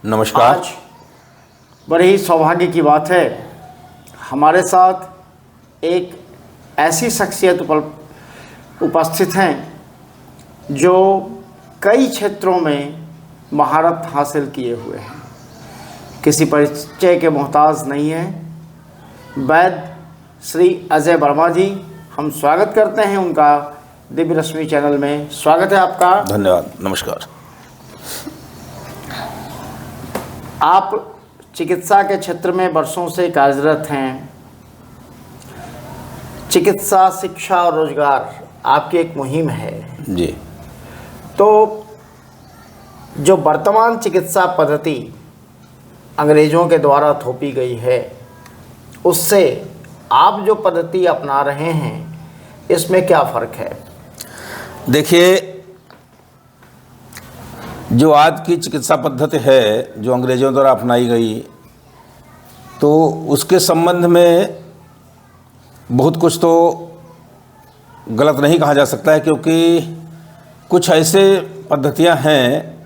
नमस्कार। आज बड़े ही सौभाग्य की बात है, हमारे साथ एक ऐसी शख्सियत उपस्थित हैं जो कई क्षेत्रों में महारत हासिल किए हुए हैं, किसी परिचय के मोहताज नहीं है। वैद्य श्री अजय वर्मा जी, हम स्वागत करते हैं उनका दिव्य रश्मि चैनल में। स्वागत है आपका। धन्यवाद। नमस्कार। आप चिकित्सा के क्षेत्र में वर्षों से कार्यरत हैं। चिकित्सा, शिक्षा और रोजगार आपकी एक मुहिम है जी। तो जो वर्तमान चिकित्सा पद्धति अंग्रेज़ों के द्वारा थोपी गई है, उससे आप जो पद्धति अपना रहे हैं, इसमें क्या फ़र्क है? देखिए, जो आज की चिकित्सा पद्धति है जो अंग्रेज़ों द्वारा अपनाई गई, तो उसके संबंध में बहुत कुछ तो गलत नहीं कहा जा सकता है, क्योंकि कुछ ऐसे पद्धतियां हैं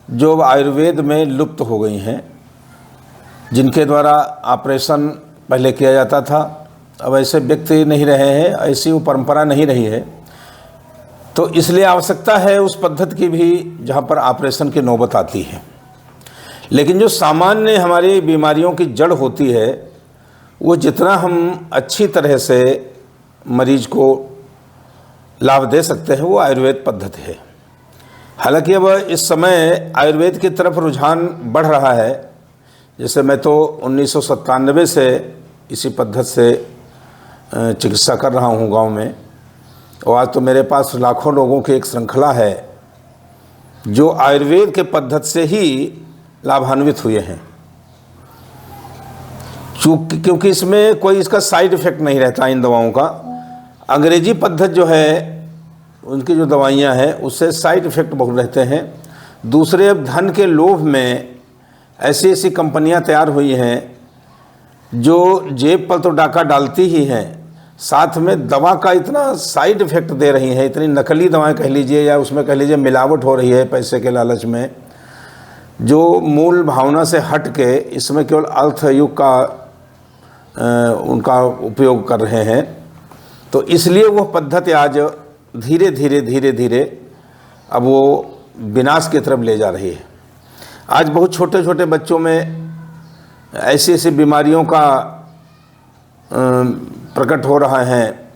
जो आयुर्वेद में लुप्त हो गई हैं, जिनके द्वारा ऑपरेशन पहले किया जाता था। अब ऐसे व्यक्ति नहीं रहे हैं, ऐसी वो परंपरा नहीं रही है, तो इसलिए आवश्यकता है उस पद्धति की भी जहाँ पर ऑपरेशन की नौबत आती है। लेकिन जो सामान्य हमारी बीमारियों की जड़ होती है, वो जितना हम अच्छी तरह से मरीज को लाभ दे सकते हैं, वो आयुर्वेद पद्धति है। हालांकि अब इस समय आयुर्वेद की तरफ रुझान बढ़ रहा है। जैसे मैं तो 1997 से इसी पद्धति से चिकित्सा कर रहा हूँ गांव में, और आज तो मेरे पास लाखों लोगों की एक श्रृंखला है जो आयुर्वेद के पद्धति से ही लाभान्वित हुए हैं। क्योंकि इसमें कोई इसका साइड इफ़ेक्ट नहीं रहता इन दवाओं का। अंग्रेजी पद्धति जो है, उनकी जो दवाइयाँ हैं, उससे साइड इफ़ेक्ट बहुत रहते हैं। दूसरे, अब धन के लोभ में ऐसी ऐसी कंपनियां तैयार हुई हैं जो जेब पर तो डाका डालती ही हैं, साथ में दवा का इतना साइड इफ़ेक्ट दे रही हैं, इतनी नकली दवाएं कह लीजिए, या उसमें कह लीजिए मिलावट हो रही है पैसे के लालच में, जो मूल भावना से हट के इसमें केवल अर्थयुक्त का उनका उपयोग कर रहे हैं। तो इसलिए वो पद्धति आज धीरे धीरे अब वो विनाश की तरफ ले जा रही है। आज बहुत छोटे छोटे बच्चों में ऐसी ऐसी बीमारियों का प्रकट हो रहा है,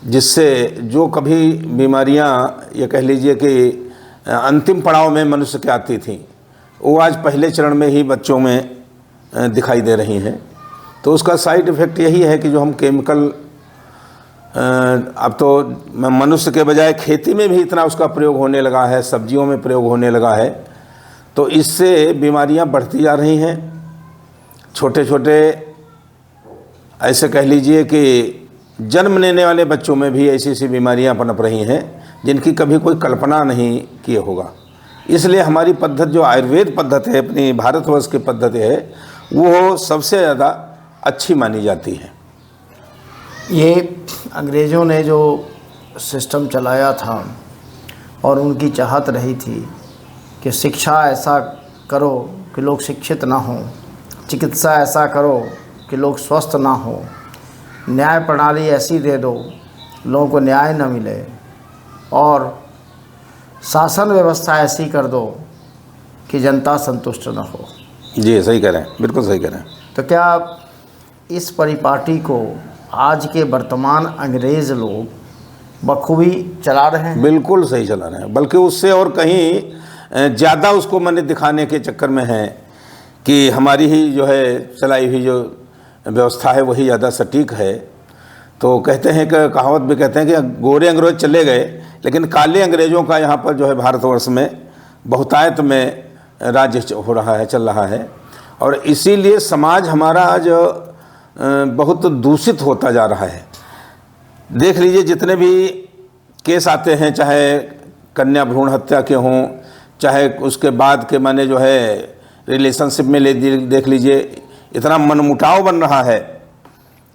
जिससे जो कभी बीमारियां, ये कह लीजिए कि अंतिम पड़ाव में मनुष्य की आती थी, वो आज पहले चरण में ही बच्चों में दिखाई दे रही हैं। तो उसका साइड इफ़ेक्ट यही है कि जो हम केमिकल, अब तो मनुष्य के बजाय खेती में भी इतना उसका प्रयोग होने लगा है, सब्जियों में प्रयोग होने लगा है, तो इससे बीमारियां बढ़ती जा रही हैं। छोटे छोटे ऐसे कह लीजिए कि जन्म लेने वाले बच्चों में भी ऐसी ऐसी बीमारियां पनप रही हैं जिनकी कभी कोई कल्पना नहीं किए होगा। इसलिए हमारी पद्धति जो आयुर्वेद पद्धति है, अपनी भारतवर्ष की पद्धति है, वो सबसे ज़्यादा अच्छी मानी जाती है। ये अंग्रेज़ों ने जो सिस्टम चलाया था और उनकी चाहत रही थी कि शिक्षा ऐसा करो कि लोग शिक्षित ना हों, चिकित्सा ऐसा करो कि लोग स्वस्थ ना हों, न्याय प्रणाली ऐसी दे दो लोगों को न्याय न मिले, और शासन व्यवस्था ऐसी कर दो कि जनता संतुष्ट न हो। जी, सही कह रहे हैं, बिल्कुल सही कह रहे हैं। तो क्या इस परिपाटी को आज के वर्तमान अंग्रेज़ लोग बखूबी चला रहे हैं? बिल्कुल सही चला रहे हैं, बल्कि उससे और कहीं ज़्यादा उसको मैंने दिखाने के चक्कर में है कि हमारी ही जो है चलाई हुई जो व्यवस्था है वही ज़्यादा सटीक है। तो कहते हैं कि, कहावत भी कहते हैं कि गोरे अंग्रेज चले गए, लेकिन काले अंग्रेज़ों का यहाँ पर जो है भारतवर्ष में बहुतायत में राज्य हो रहा है, चल रहा है। और इसीलिए समाज हमारा आज बहुत दूषित होता जा रहा है। देख लीजिए, जितने भी केस आते हैं, चाहे कन्या भ्रूण हत्या के हों, चाहे उसके बाद के माने जो है रिलेशनशिप में देख लीजिए, इतना मनमुटाव बन रहा है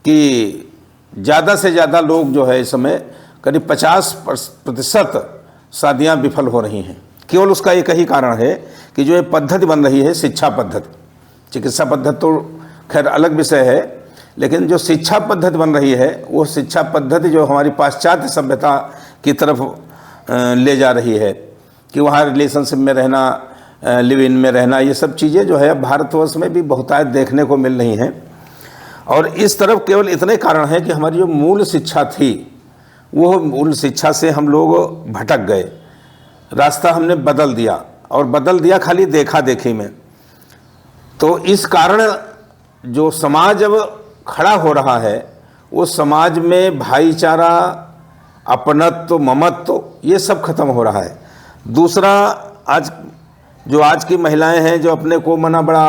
कि ज़्यादा से ज़्यादा लोग जो है इस समय करीब 50% शादियाँ विफल हो रही हैं। केवल उसका एक ही कारण है कि जो ये पद्धति बन रही है, शिक्षा पद्धति, चिकित्सा पद्धति तो खैर अलग विषय है, लेकिन जो शिक्षा पद्धति बन रही है वो शिक्षा पद्धति जो हमारी पाश्चात्य सभ्यता की तरफ ले जा रही है कि वहाँ रिलेशनशिप में रहना, लिव इन में रहना, ये सब चीज़ें जो है भारतवर्ष में भी बहुतायत देखने को मिल रही हैं। और इस तरफ केवल इतने कारण हैं कि हमारी जो मूल शिक्षा थी वो मूल शिक्षा से हम लोग भटक गए, रास्ता हमने बदल दिया, और बदल दिया खाली देखा देखी में। तो इस कारण जो समाज अब खड़ा हो रहा है वो समाज में भाईचारा, अपनत्व, ममत्व ये सब खत्म हो रहा है। दूसरा, आज की महिलाएं हैं जो अपने को मना बड़ा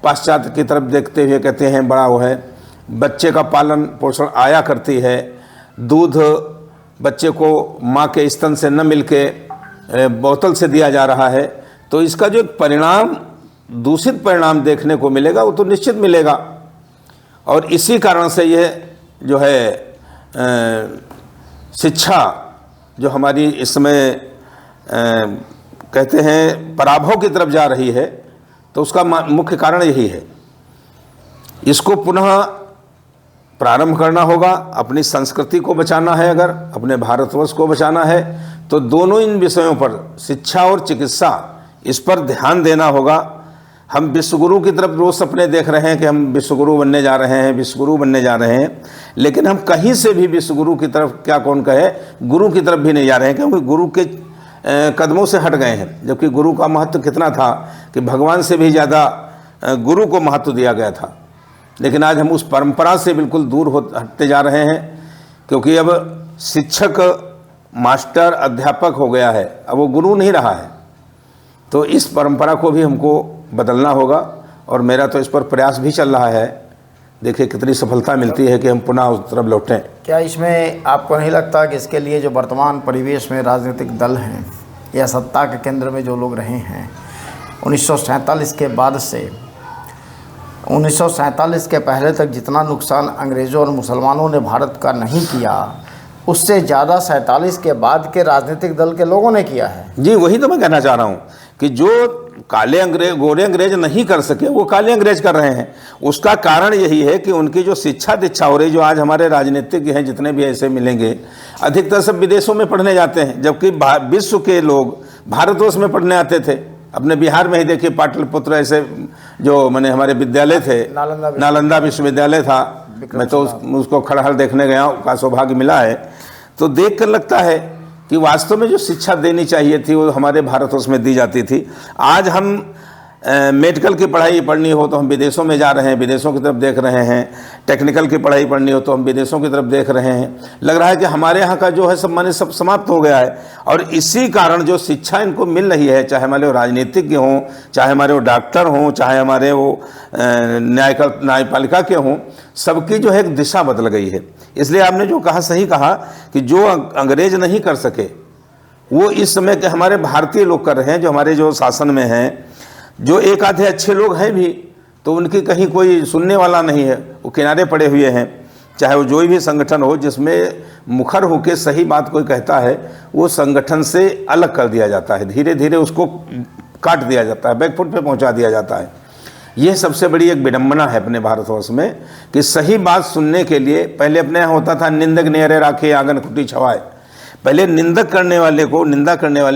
पाश्चात्य की तरफ देखते हुए कहते हैं बड़ा वो है, बच्चे का पालन पोषण आया करती है, दूध बच्चे को माँ के स्तन से न मिलके बोतल से दिया जा रहा है, तो इसका जो परिणाम, दूषित परिणाम देखने को मिलेगा वो तो निश्चित मिलेगा। और इसी कारण से यह जो है शिक्षा जो हमारी इस समय कहते हैं पराभव की तरफ जा रही है, तो उसका मुख्य कारण यही है। इसको पुनः प्रारंभ करना होगा, अपनी संस्कृति को बचाना है, अगर अपने भारतवर्ष को बचाना है तो दोनों इन विषयों पर, शिक्षा और चिकित्सा, इस पर ध्यान देना होगा। हम विश्वगुरु की तरफ रोज सपने देख रहे हैं कि हम विश्वगुरु बनने जा रहे हैं, विश्वगुरु बनने जा रहे हैं, लेकिन हम कहीं से भी विश्वगुरु की तरफ, क्या कौन कहे, गुरु की तरफ भी नहीं जा रहे हैं, क्योंकि गुरु के कदमों से हट गए हैं। जबकि गुरु का महत्व कितना था कि भगवान से भी ज़्यादा गुरु को महत्व दिया गया था। लेकिन आज हम उस परंपरा से बिल्कुल दूर हटते जा रहे हैं, क्योंकि अब शिक्षक, मास्टर, अध्यापक हो गया है, अब वो गुरु नहीं रहा है। तो इस परंपरा को भी हमको बदलना होगा, और मेरा तो इस पर प्रयास भी चल रहा है। देखिए कितनी सफलता मिलती है कि हम पुनः उस तरफ लौटें। क्या इसमें आपको नहीं लगता कि इसके लिए जो वर्तमान परिवेश में राजनीतिक दल हैं या सत्ता के केंद्र में जो लोग रहे हैं, 1947 के बाद से 1947 के पहले तक जितना नुकसान अंग्रेज़ों और मुसलमानों ने भारत का नहीं किया, उससे ज़्यादा 47 के बाद के राजनीतिक दल के लोगों ने किया है। जी, वही तो मैं कहना चाह रहा हूँ कि जो काले अंग्रेज, गोरे अंग्रेज नहीं कर सके वो काले अंग्रेज कर रहे हैं। उसका कारण यही है कि उनकी जो शिक्षा दीक्षा हो रही, जो आज हमारे राजनीतिज्ञ हैं जितने भी ऐसे मिलेंगे, अधिकतर सब विदेशों में पढ़ने जाते हैं, जबकि विश्व के लोग भारतवर्ष में पढ़ने आते थे। अपने बिहार में ही देखिए पाटलिपुत्र ऐसे जो मैंने हमारे विद्यालय थे, नालंदा विश्वविद्यालय था, मैं तो उसको खड़हल देखने गया, का सौभाग्य मिला है। तो देख कर लगता है कि वास्तव में जो शिक्षा देनी चाहिए थी वो हमारे भारतवर्ष में दी जाती थी। आज हम मेडिकल की पढ़ाई पढ़नी हो तो हम विदेशों में जा रहे हैं, विदेशों की तरफ देख रहे हैं। टेक्निकल की पढ़ाई पढ़नी हो तो हम विदेशों की तरफ देख रहे हैं। लग रहा है कि हमारे यहाँ का जो है सब माने सब समाप्त हो गया है। और इसी कारण जो शिक्षा इनको मिल रही है, चाहे हमारे वो राजनीतिज्ञ हों, चाहे हमारे वो डॉक्टर हों, चाहे हमारे वो न्यायपालिका के हों, सबकी जो है एक दिशा बदल गई है। इसलिए आपने जो कहा सही कहा कि जो अंग्रेज नहीं कर सके वो इस समय के हमारे भारतीय लोग कर रहे हैं, जो हमारे जो शासन में हैं। जो एक आधे अच्छे लोग हैं भी तो उनकी कहीं कोई सुनने वाला नहीं है, वो किनारे पड़े हुए हैं। चाहे वो जो भी संगठन हो जिसमें मुखर होकर सही बात कोई कहता है, वो संगठन से अलग कर दिया जाता है, धीरे धीरे उसको काट दिया जाता है, बैकफुट पे पहुंचा दिया जाता है। यह सबसे बड़ी एक विडंबना है अपने भारतवर्ष में कि सही बात सुनने के लिए पहले अपने यहाँ होता था निंदक नियरे राखे आंगन खुटी छवाए। पहले निंदा करने वाले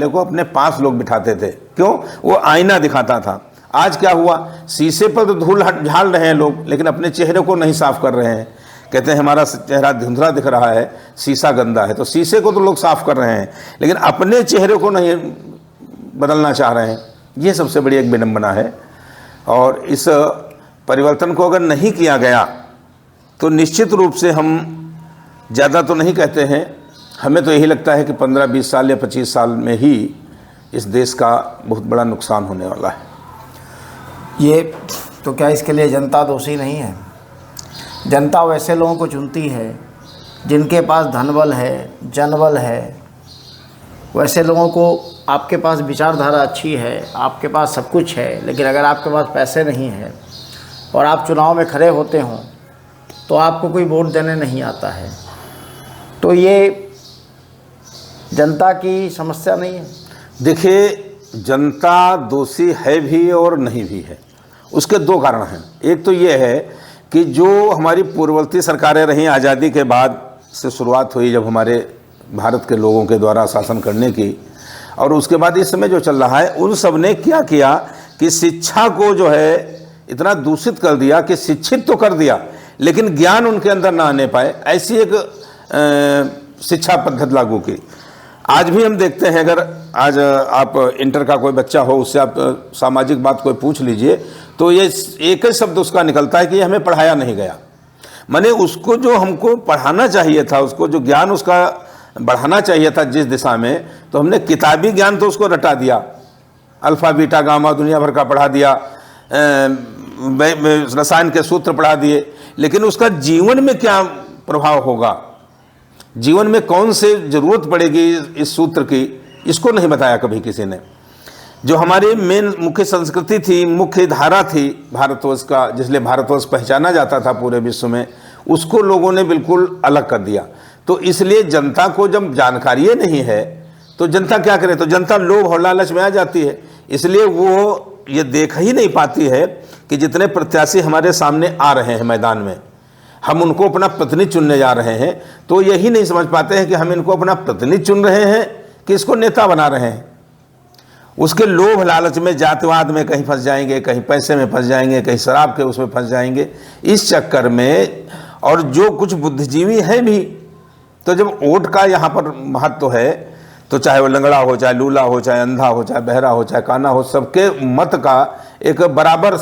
को अपने पास लोग बिठाते थे, क्यों? वो आईना दिखाता था। आज क्या हुआ, शीशे पर तो धूल झाड़ रहे हैं लोग, लेकिन अपने चेहरे को नहीं साफ कर रहे हैं। कहते हैं हमारा चेहरा धुंधला दिख रहा है, शीशा गंदा है, तो शीशे को तो लोग साफ कर रहे हैं, लेकिन अपने चेहरे को नहीं बदलना चाह रहे हैं। ये सबसे बड़ी एक विडंबना है। और इस परिवर्तन को अगर नहीं किया गया तो निश्चित रूप से हम ज़्यादा तो नहीं कहते हैं, हमें तो यही लगता है कि 15-20 साल या 25 साल में ही इस देश का बहुत बड़ा नुकसान होने वाला है। ये तो क्या इसके लिए जनता दोषी नहीं है? जनता वैसे लोगों को चुनती है जिनके पास धनबल है, जनबल है। वैसे लोगों को, आपके पास विचारधारा अच्छी है, आपके पास सब कुछ है, लेकिन अगर आपके पास पैसे नहीं है और आप चुनाव में खड़े होते हों तो आपको कोई वोट देने नहीं आता है, तो ये जनता की समस्या नहीं है? देखिए, जनता दोषी है भी और नहीं भी है। उसके दो कारण हैं। एक तो ये है कि जो हमारी पूर्ववर्ती सरकारें रहीं, आज़ादी के बाद से शुरुआत हुई जब हमारे भारत के लोगों के द्वारा शासन करने की, और उसके बाद इस समय जो चल रहा है, उन सब ने क्या किया कि शिक्षा को जो है इतना दूषित कर दिया कि शिक्षित तो कर दिया लेकिन ज्ञान उनके अंदर ना आने पाए, ऐसी एक शिक्षा पद्धति लागू की। आज भी हम देखते हैं, अगर आज आप इंटर का कोई बच्चा हो, उससे आप सामाजिक बात कोई पूछ लीजिए तो ये एक ही शब्द उसका निकलता है कि हमें पढ़ाया नहीं गया। माने उसको जो हमको पढ़ाना चाहिए था, उसको जो ज्ञान उसका बढ़ाना चाहिए था जिस दिशा में, तो हमने किताबी ज्ञान तो उसको रटा दिया, अल्फ़ा बीटा गामा दुनिया भर का पढ़ा दिया, रसायन के सूत्र पढ़ा दिए, लेकिन उसका जीवन में क्या प्रभाव होगा, जीवन में कौन से ज़रूरत पड़ेगी इस सूत्र की, इसको नहीं बताया कभी किसी ने। जो हमारी मेन मुख्य संस्कृति थी, मुख्य धारा थी भारतवर्ष का, जिसलिए भारतवर्ष पहचाना जाता था पूरे विश्व में, उसको लोगों ने बिल्कुल अलग कर दिया। तो इसलिए जनता को जब जानकारी नहीं है तो जनता क्या करे, तो जनता लोभ और लालच में आ जाती है। इसलिए वो ये देख ही नहीं पाती है कि जितने प्रत्याशी हमारे सामने आ रहे हैं मैदान में, हम उनको अपना प्रतिनिधि चुनने जा रहे हैं, तो यही नहीं समझ पाते हैं कि हम इनको अपना प्रतिनिधि चुन रहे हैं कि इसको नेता बना रहे हैं। उसके लोभ लालच में, जातिवाद में कहीं फंस जाएंगे, कहीं पैसे में फंस जाएंगे, कहीं शराब के उसमें फंस जाएंगे, इस चक्कर में। और जो कुछ बुद्धिजीवी हैं भी, तो जब वोट का यहाँ पर महत्व है, तो चाहे वो लंगड़ा हो, चाहे लूला हो, चाहे अंधा हो, चाहे बहरा हो, चाहे काना हो, सबके मत का एक बराबर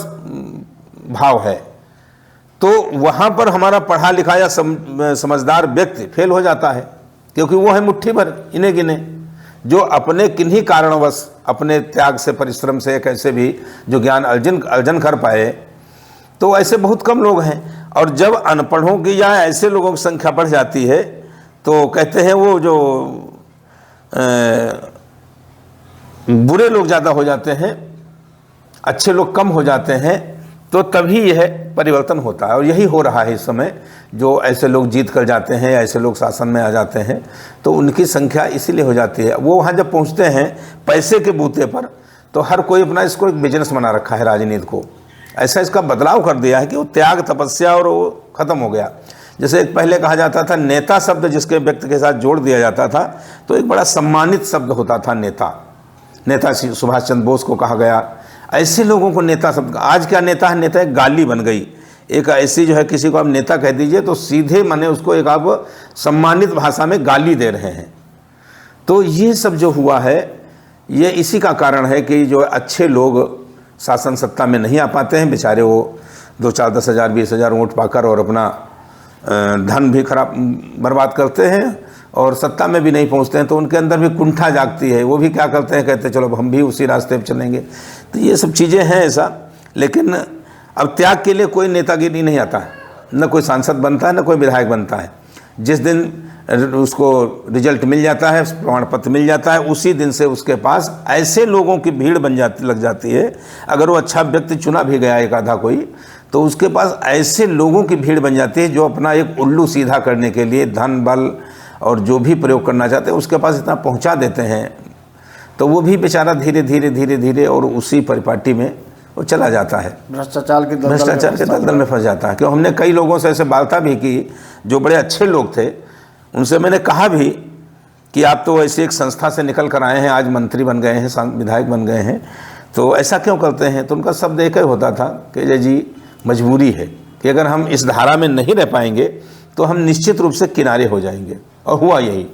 भाव है। तो वहाँ पर हमारा पढ़ा लिखा या समझदार व्यक्ति फेल हो जाता है, क्योंकि वो है मुट्ठी भर इन्हें गिने जो अपने किन्हीं कारणवश अपने त्याग से, परिश्रम से, कैसे भी जो ज्ञान अर्जन कर पाए, तो ऐसे बहुत कम लोग हैं। और जब अनपढ़ों की या ऐसे लोगों की संख्या बढ़ जाती है तो कहते हैं वो जो बुरे लोग ज़्यादा हो जाते हैं, अच्छे लोग कम हो जाते हैं, तो तभी यह परिवर्तन होता है। और यही हो रहा है इस समय। जो ऐसे लोग जीत कर जाते हैं, ऐसे लोग शासन में आ जाते हैं, तो उनकी संख्या इसीलिए हो जाती है। वो वहाँ जब पहुँचते हैं पैसे के बूते पर, तो हर कोई अपना इसको एक बिजनेस बना रखा है, राजनीति को। ऐसा इसका बदलाव कर दिया है कि वो त्याग, तपस्या और वो ख़त्म हो गया। जैसे एक पहले कहा जाता था, नेता शब्द जिसके व्यक्ति के साथ जोड़ दिया जाता था तो एक बड़ा सम्मानित शब्द होता था नेता। नेता सुभाष चंद्र बोस को कहा गया, ऐसे लोगों को नेता शब्द। आज क्या नेता है? नेता एक गाली बन गई। एक ऐसी जो है, किसी को आप नेता कह दीजिए तो सीधे माने उसको एक आप सम्मानित भाषा में गाली दे रहे हैं। तो ये सब जो हुआ है, ये इसी का कारण है कि जो अच्छे लोग शासन सत्ता में नहीं आ पाते हैं, बेचारे वो 2-4, 10,000, 20,000 वोट पाकर और अपना धन भी खराब बर्बाद करते हैं और सत्ता में भी नहीं पहुंचते हैं। तो उनके अंदर भी कुंठा जागती है। वो भी क्या करते हैं, कहते हैं चलो हम भी उसी रास्ते पर चलेंगे। तो ये सब चीज़ें हैं ऐसा। लेकिन अब त्याग के लिए कोई नेतागिरी नहीं आता है, न कोई सांसद बनता है, न कोई विधायक बनता है। जिस दिन उसको रिजल्ट मिल जाता है, प्रमाण पत्र मिल जाता है, उसी दिन से उसके पास ऐसे लोगों की भीड़ लग जाती है। अगर वो अच्छा व्यक्ति चुना भी गया एक आधा कोई, तो उसके पास ऐसे लोगों की भीड़ बन जाती है जो अपना एक उल्लू सीधा करने के लिए धन बल और जो भी प्रयोग करना चाहते हैं उसके पास इतना पहुंचा देते हैं। तो वो भी बेचारा धीरे धीरे और उसी परिपाटी में वो चला जाता है, भ्रष्टाचार के दलदल में फंस जाता है। क्यों, हमने कई लोगों से ऐसे वार्ता भी की जो बड़े अच्छे लोग थे। उनसे मैंने कहा भी कि आप तो ऐसे एक संस्था से निकल कर आए हैं, आज मंत्री बन गए हैं, विधायक बन गए हैं, तो ऐसा क्यों करते हैं? तो उनका शब्द एक ही होता था कि जय जी मजबूरी है कि अगर हम इस धारा में नहीं रह पाएंगे तो हम निश्चित रूप से किनारे हो जाएंगे। और हुआ यही।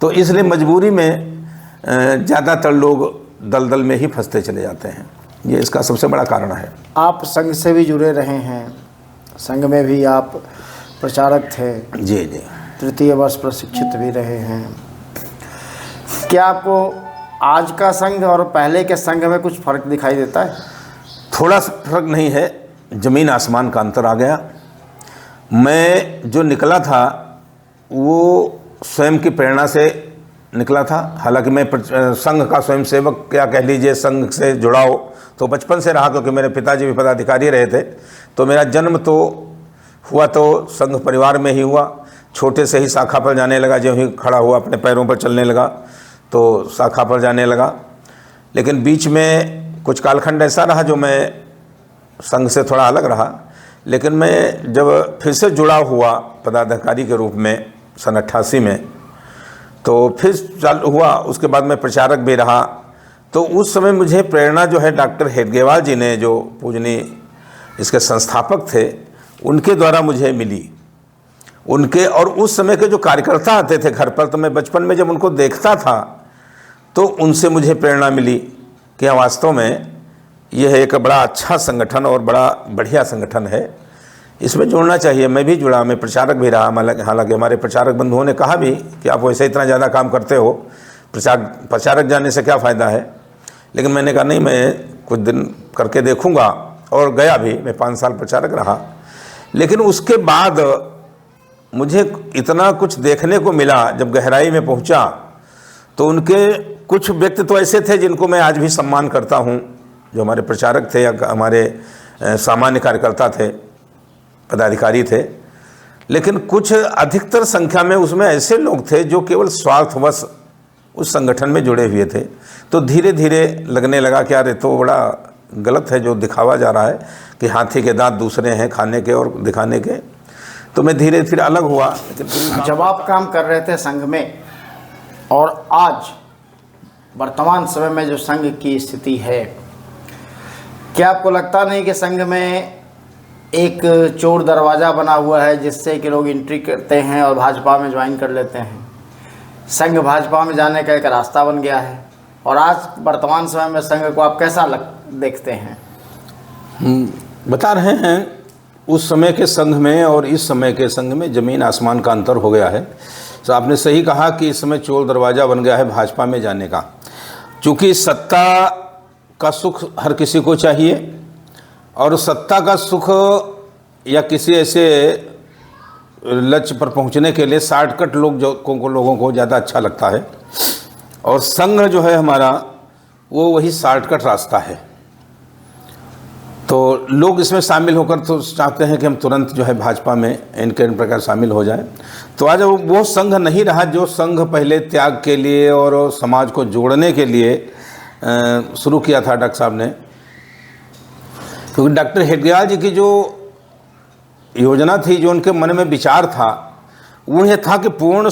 तो इसलिए मजबूरी में ज़्यादातर लोग दलदल में ही फंसते चले जाते हैं। ये इसका सबसे बड़ा कारण है। आप संघ से भी जुड़े रहे हैं, संघ में भी आप प्रचारक थे। जी जी। तृतीय वर्ष प्रशिक्षित भी रहे हैं। क्या आपको आज का संघ और पहले के संघ में कुछ फ़र्क दिखाई देता है? थोड़ा सा फर्क नहीं है, ज़मीन आसमान का अंतर आ गया। मैं जो निकला था वो स्वयं की प्रेरणा से निकला था। हालांकि मैं संघ का स्वयंसेवक क्या कह लीजिए, संघ से जुड़ाव तो बचपन से रहा, क्योंकि मेरे पिताजी भी पदाधिकारी रहे थे। तो मेरा जन्म तो हुआ तो संघ परिवार में ही हुआ। छोटे से ही शाखा पर जाने लगा, जो ही खड़ा हुआ अपने पैरों पर चलने लगा तो शाखा पर जाने लगा। लेकिन बीच में कुछ कालखंड ऐसा रहा जो मैं संघ से थोड़ा अलग रहा। लेकिन मैं जब फिर से जुड़ा हुआ पदाधिकारी के रूप में सन 88 में, तो फिर चालू हुआ। उसके बाद मैं प्रचारक भी रहा। तो उस समय मुझे प्रेरणा जो है डॉक्टर हेडगेवार जी ने, जो पूजनीय इसके संस्थापक थे, उनके द्वारा मुझे मिली। उनके और उस समय के जो कार्यकर्ता आते थे घर पर, तो मैं बचपन में जब उनको देखता था तो उनसे मुझे प्रेरणा मिली कि वास्तव में यह एक बड़ा अच्छा संगठन और बड़ा बढ़िया संगठन है, इसमें जुड़ना चाहिए। मैं भी जुड़ा, मैं प्रचारक भी रहा। हालांकि हमारे प्रचारक बंधुओं ने कहा भी कि आप वैसे इतना ज़्यादा काम करते हो, प्रचारक जाने से क्या फ़ायदा है। लेकिन मैंने कहा नहीं, मैं कुछ दिन करके देखूंगा, और गया भी। मैं 5 साल प्रचारक रहा। लेकिन उसके बाद मुझे इतना कुछ देखने को मिला। जब गहराई में पहुंचा तो उनके कुछ व्यक्ति तो ऐसे थे जिनको मैं आज भी सम्मान करता हूं, जो हमारे प्रचारक थे या हमारे सामान्य कार्यकर्ता थे, पदाधिकारी थे। लेकिन कुछ अधिकतर संख्या में उसमें ऐसे लोग थे जो केवल स्वार्थवश उस संगठन में जुड़े हुए थे। तो धीरे धीरे लगने लगा कि यार ये तो बड़ा गलत है जो दिखावा जा रहा है कि हाथी के दांत दूसरे हैं खाने के और दिखाने के। तो मैं धीरे फिर अलग हुआ। लेकिन जब आप काम कर रहे थे संघ में और आज वर्तमान समय में जो संघ की स्थिति है, क्या आपको लगता नहीं कि संघ में एक चोर दरवाज़ा बना हुआ है जिससे कि लोग एंट्री करते हैं और भाजपा में ज्वाइन कर लेते हैं? संघ भाजपा में जाने का एक रास्ता बन गया है। और आज वर्तमान समय में संघ को आप कैसा देखते हैं? बता रहे हैं, उस समय के संघ में और इस समय के संघ में ज़मीन आसमान का अंतर हो गया है। तो आपने सही कहा कि इस समय चोर दरवाज़ा बन गया है भाजपा में जाने का। चूँकि सत्ता का सुख हर किसी को चाहिए, और सत्ता का सुख या किसी ऐसे लक्ष्य पर पहुंचने के लिए शॉर्टकट लोगों को ज़्यादा अच्छा लगता है। और संघ जो है हमारा, वो वही शॉर्टकट रास्ता है। तो लोग इसमें शामिल होकर तो चाहते हैं कि हम तुरंत जो है भाजपा में इन प्रकार शामिल हो जाएं। तो आज वो संघ नहीं रहा जो संघ पहले त्याग के लिए और समाज को जोड़ने के लिए शुरू किया था डॉक्टर साहब ने। क्योंकि डॉक्टर हेडगेवार जी की जो योजना थी, जो उनके मन में विचार था, वो ये था कि संपूर्ण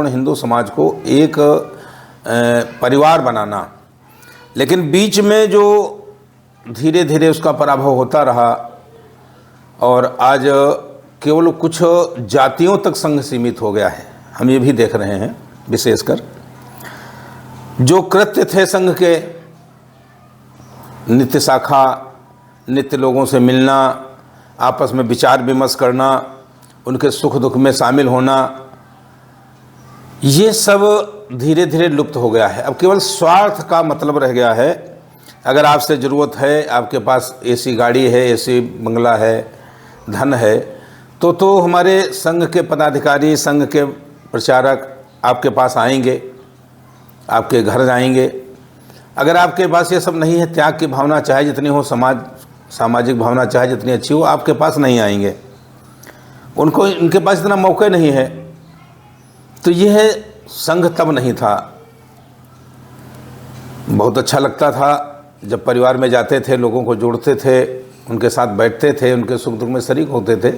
हिंदू समाज को एक परिवार बनाना। लेकिन बीच में जो धीरे धीरे उसका पराभव होता रहा और आज केवल कुछ जातियों तक संघ सीमित हो गया है। हम ये भी देख रहे हैं, विशेषकर जो कृत्य थे संघ के, नित्य शाखा, नित्य लोगों से मिलना, आपस में विचार विमर्श करना, उनके सुख दुख में शामिल होना, ये सब धीरे धीरे लुप्त हो गया है। अब केवल स्वार्थ का मतलब रह गया है। अगर आपसे ज़रूरत है, आपके पास एसी गाड़ी है, एसी बंगला है, धन है, तो हमारे संघ के पदाधिकारी, संघ के प्रचारक आपके पास आएंगे, आपके घर जाएंगे। अगर आपके पास ये सब नहीं है, त्याग की भावना चाहे जितनी हो, सामाजिक भावना चाहे जितनी अच्छी हो, आपके पास नहीं आएंगे। उनके पास इतना मौका नहीं है। तो यह संघ तब नहीं था। बहुत अच्छा लगता था जब परिवार में जाते थे, लोगों को जोड़ते थे, उनके साथ बैठते थे, उनके सुख दुख में शरीक होते थे।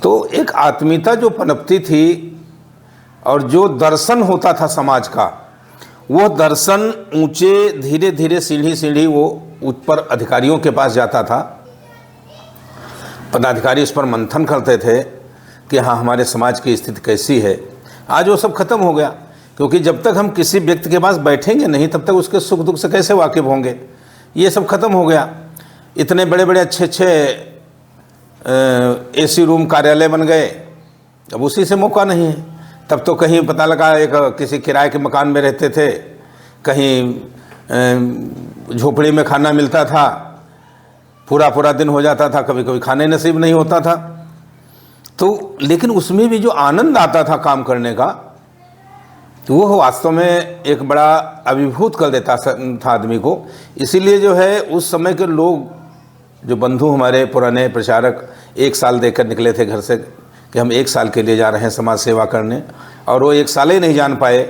तो एक आत्मीयता जो पनपती थी और जो दर्शन होता था समाज का, वो दर्शन ऊंचे धीरे धीरे सीढ़ी वो ऊपर अधिकारियों के पास जाता था। पदाधिकारी उस पर मंथन करते थे कि हाँ, हमारे समाज की स्थिति कैसी है। आज वो सब खत्म हो गया, क्योंकि जब तक हम किसी व्यक्ति के पास बैठेंगे नहीं, तब तक उसके सुख दुख से कैसे वाकिफ होंगे। ये सब खत्म हो गया। इतने बड़े बड़े अच्छे एसी रूम कार्यालय बन गए, अब उसी से मौका नहीं है। तब तो कहीं पता लगा एक किसी किराए के मकान में रहते थे, कहीं झोपड़ी में खाना मिलता था, पूरा दिन हो जाता था, कभी कभी खाने नसीब नहीं होता था। तो लेकिन उसमें भी जो आनंद आता था काम करने का, तो वो वास्तव में एक बड़ा अभिभूत कर देता था आदमी को। इसीलिए जो है उस समय के लोग, जो बंधु हमारे पुराने प्रचारक, 1 साल देकर निकले थे घर से कि हम 1 साल के लिए जा रहे हैं समाज सेवा करने, और वो 1 साल ही नहीं जान पाए।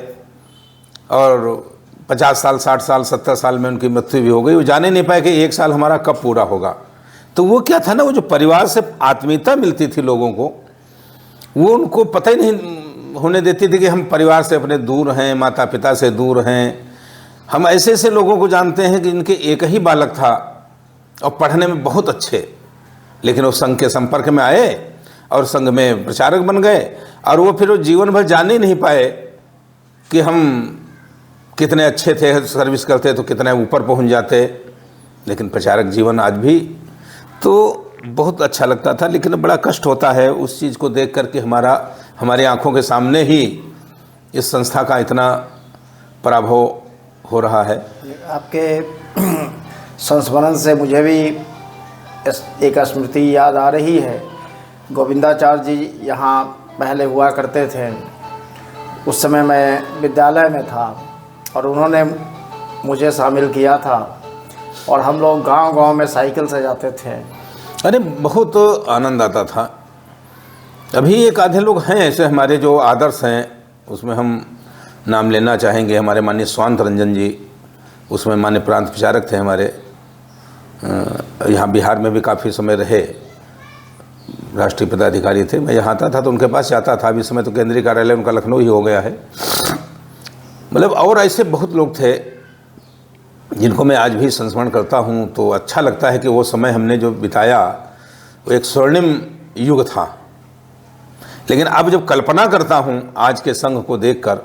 और 50 साल, 60 साल, 70 साल में उनकी मृत्यु भी हो गई। वो जाने नहीं पाए कि 1 साल हमारा कब पूरा होगा। तो वो क्या था ना, वो जो परिवार से आत्मीयता मिलती थी लोगों को, वो उनको पता ही नहीं होने देती थी कि हम परिवार से अपने दूर हैं, माता पिता से दूर हैं। हम ऐसे ऐसे लोगों को जानते हैं कि इनके एक ही बालक था और पढ़ने में बहुत अच्छे, लेकिन वो संघ के संपर्क में आए और संघ में प्रचारक बन गए, और वो फिर वो जीवन भर जान ही नहीं पाए कि हम कितने अच्छे थे, सर्विस करते तो कितने ऊपर पहुंच जाते। लेकिन प्रचारक जीवन आज भी तो बहुत अच्छा लगता था, लेकिन बड़ा कष्ट होता है उस चीज़ को देख कर के हमारी आंखों के सामने ही इस संस्था का इतना पराभव हो रहा है। आपके संस्मरण से मुझे भी एक स्मृति याद आ रही है। गोविंदाचार्य जी यहाँ पहले हुआ करते थे। उस समय मैं विद्यालय में था और उन्होंने मुझे शामिल किया था और हम लोग गांव-गांव में साइकिल से जाते थे। अरे बहुत आनंद आता था। अभी एक आधे लोग हैं ऐसे हमारे जो आदर्श हैं, उसमें हम नाम लेना चाहेंगे। हमारे माननीय स्वांत रंजन जी, उसमें माननीय प्रांत प्रचारक थे हमारे, यहाँ बिहार में भी काफ़ी समय रहे, राष्ट्रीय पदाधिकारी थे। मैं यहाँ आता था तो उनके पास जाता था। अभी समय तो केंद्रीय कार्यालय उनका लखनऊ ही हो गया है। मतलब और ऐसे बहुत लोग थे जिनको मैं आज भी संस्मरण करता हूँ तो अच्छा लगता है कि वो समय हमने जो बिताया वो एक स्वर्णिम युग था। लेकिन अब जब कल्पना करता हूँ आज के संघ को देखकर